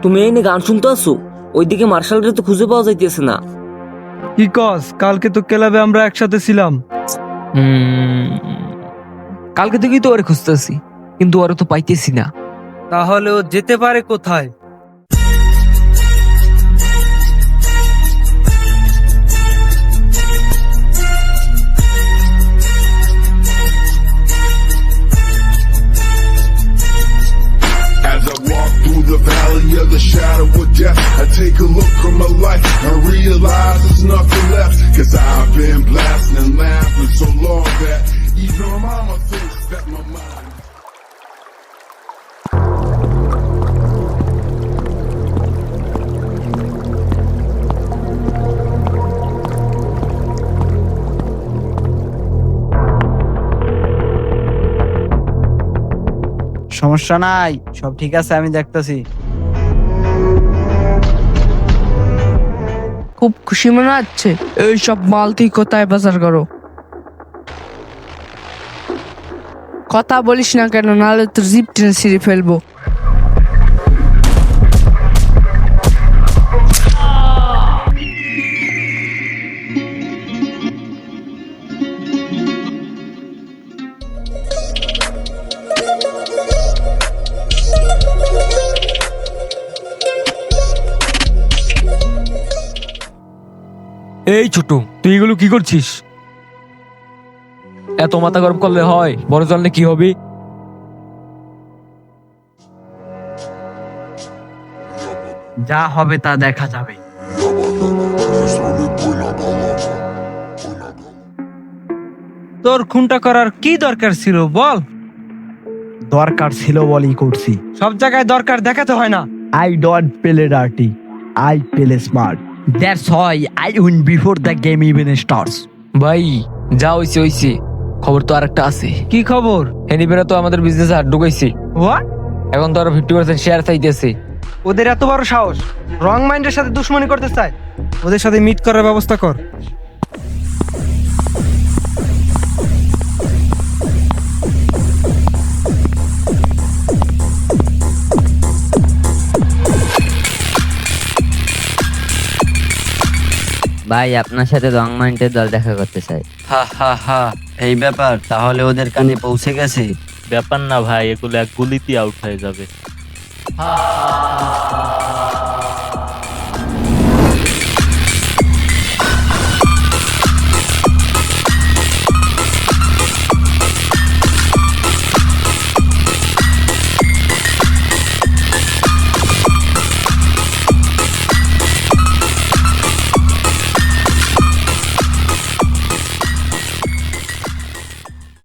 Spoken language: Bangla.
তুমি এই নিয়ে গান শুনতে আসো? ওইদিকে মার্শালরা তো খুঁজে পাওয়া যাইতেছে না। কি কস? কালকে তো ক্লাবে আমরা একসাথে ছিলাম। কালকে থেকেই তো ওরে খুঁজতেছি, কিন্তু ওরে তো পাইতেছি না। তাহলে ও যেতে পারে কোথায়? As I walk through the valley of the shadow of death, I take a look at my life and realize there's nothing left. Cause I've been blasting and laughing so long that even my mama thinks that my mind. সমস্যা নাই, সব ঠিক আছে, আমি দেখতেছি। খুব খুশি মনে হচ্ছে। এই সব মাল তুই কোথায় বাজার করো? কথা বলিস না কেন, নাহলে তোর জিপ টেনে ছিঁড়ে ফেলবো। এই ছোট, তুই এগুলো কি করছিস? এত মাথা গরম করলে হয়? বড় জানলে কি হবে? যা হবে তা দেখা যাবে। তোর খুনটা করার কি দরকার ছিল বল? দরকার ছিল বলেই করছি। সব জায়গায় দরকার দেখাতে হয় না। I don't play dirty, I play smart. That's why I win before the game even starts. ভাই যা হইছে হইছে, খবর তো আরেকটা আছে। কি খবর? হেনিবেরা তো আমাদের বিজনেসে হাত ঢুকাইছে। হোয়াট? এখন তো আরো 50% শেয়ার চাইতেছে। ওদের এত বড় সাহস, রং মাইন্ডের সাথে দুশ্মনী করতে চায়। ওদের সাথে মিট করার ব্যবস্থা কর। ভাই আপনার সাথে রং মাইন্ডের দল দেখা করতে চাই। হা হা হা, এই ব্যাপার? তাহলে ওদের কানে পৌঁছে গেছে। ব্যাপার না ভাই, এগুলো এক গুলিতে আউট হয়ে যাবে।